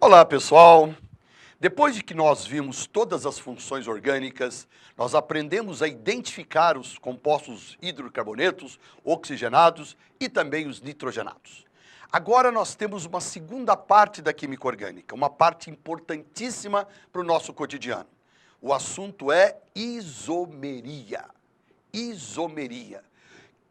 Olá, pessoal! Depois de que nós vimos todas as funções orgânicas, nós aprendemos a identificar os compostos hidrocarbonetos, oxigenados e também os nitrogenados. Agora nós temos uma segunda parte da química orgânica, uma parte importantíssima para o nosso cotidiano. O assunto é isomeria. Isomeria.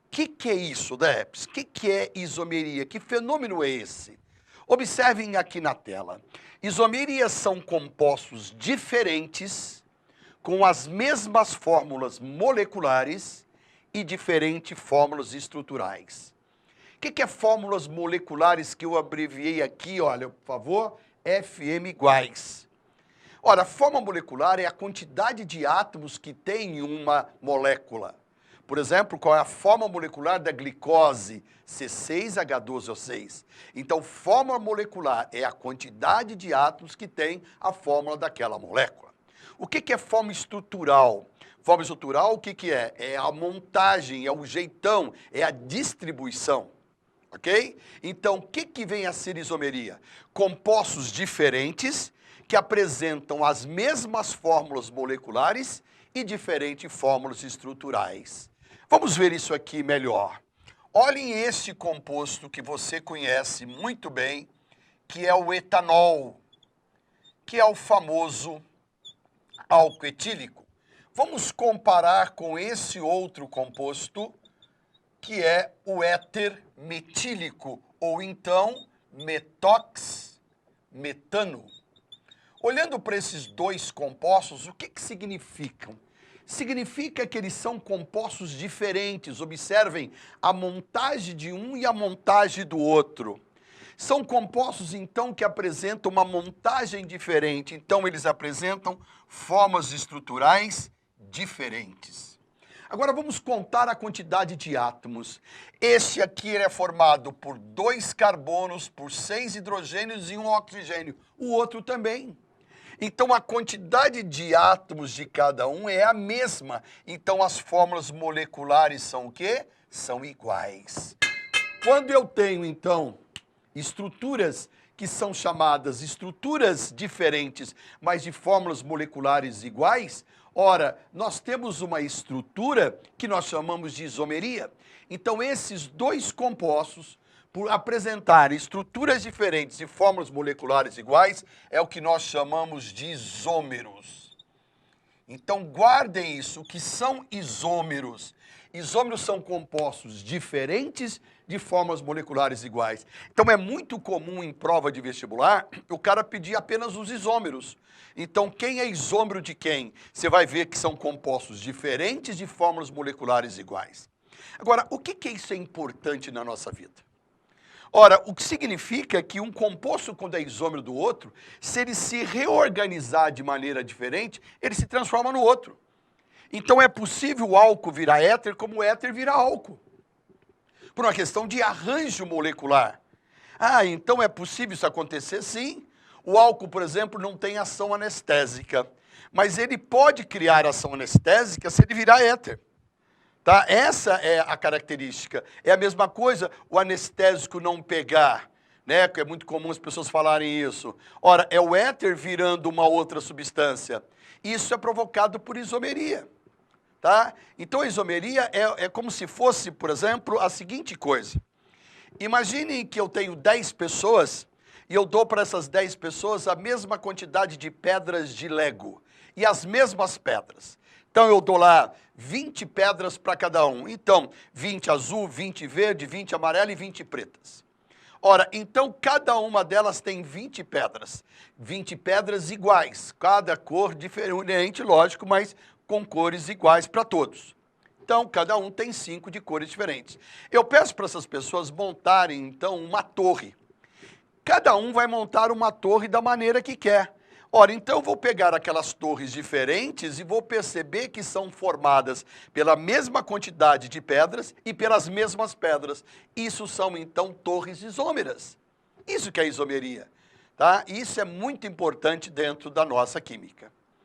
O que é isso, Debs? O que é isomeria? Que fenômeno é esse? Observem aqui na tela. Isomerias são compostos diferentes, com as mesmas fórmulas moleculares e diferentes fórmulas estruturais. O que é fórmulas moleculares que eu abreviei aqui, olha, por favor? FM iguais. Ora, a fórmula molecular é a quantidade de átomos que tem em uma molécula. Por exemplo, qual é a fórmula molecular da glicose? C6H12O6. Então, fórmula molecular é a quantidade de átomos que tem a fórmula daquela molécula. O que é fórmula estrutural? Fórmula estrutural, o que é? É a montagem, é o jeitão, é a distribuição. Ok? Então, o que vem a ser isomeria? Compostos diferentes que apresentam as mesmas fórmulas moleculares e diferentes fórmulas estruturais. Vamos ver isso aqui melhor. Olhem este composto que você conhece muito bem, que é o etanol, que é o famoso álcool etílico. Vamos comparar com esse outro composto, que é o éter metílico, ou então metox-metano. Olhando para esses dois compostos, o que significam? Significa que eles são compostos diferentes. Observem a montagem de um e a montagem do outro. São compostos, então, que apresentam uma montagem diferente. Então, eles apresentam formas estruturais diferentes. Agora, vamos contar a quantidade de átomos. Este aqui é formado por 2 carbonos, por 6 hidrogênios e 1 oxigênio. O outro também. Então, a quantidade de átomos de cada um é a mesma. Então, as fórmulas moleculares são o quê? São iguais. Quando eu tenho, então, estruturas que são chamadas estruturas diferentes, mas de fórmulas moleculares iguais, ora, nós temos uma estrutura que nós chamamos de isomeria. Então, esses dois compostos, por apresentar estruturas diferentes e fórmulas moleculares iguais, é o que nós chamamos de isômeros. Então, guardem isso, o que são isômeros? Isômeros são compostos diferentes de fórmulas moleculares iguais. Então, é muito comum em prova de vestibular o cara pedir apenas os isômeros. Então, quem é isômero de quem? Você vai ver que são compostos diferentes de fórmulas moleculares iguais. Agora, o que isso é importante na nossa vida? Ora, o que significa que um composto, quando é isômero do outro, se ele se reorganizar de maneira diferente, ele se transforma no outro. Então é possível o álcool virar éter como o éter virar álcool. Por uma questão de arranjo molecular. Ah, então é possível isso acontecer? Sim. O álcool, por exemplo, não tem ação anestésica. Mas ele pode criar ação anestésica se ele virar éter. Tá? Essa é a característica. É a mesma coisa o anestésico não pegar, né? Que é muito comum as pessoas falarem isso. Ora, é o éter virando uma outra substância. Isso é provocado por isomeria. Tá? Então, a isomeria é como se fosse, por exemplo, a seguinte coisa. Imaginem que eu tenho 10 pessoas e eu dou para essas 10 pessoas a mesma quantidade de pedras de Lego. E as mesmas pedras. Então, eu dou lá 20 pedras para cada um. Então, 20 azul, 20 verde, 20 amarelo e 20 pretas. Ora, então, cada uma delas tem 20 pedras. 20 pedras iguais. Cada cor diferente, lógico, mas com cores iguais para todos. Então, cada um tem 5 de cores diferentes. Eu peço para essas pessoas montarem, então, uma torre. Cada um vai montar uma torre da maneira que quer. Ora, então eu vou pegar aquelas torres diferentes e vou perceber que são formadas pela mesma quantidade de pedras e pelas mesmas pedras. Isso são, então, torres isômeras. Isso que é isomeria. Tá? Isso é muito importante dentro da nossa química.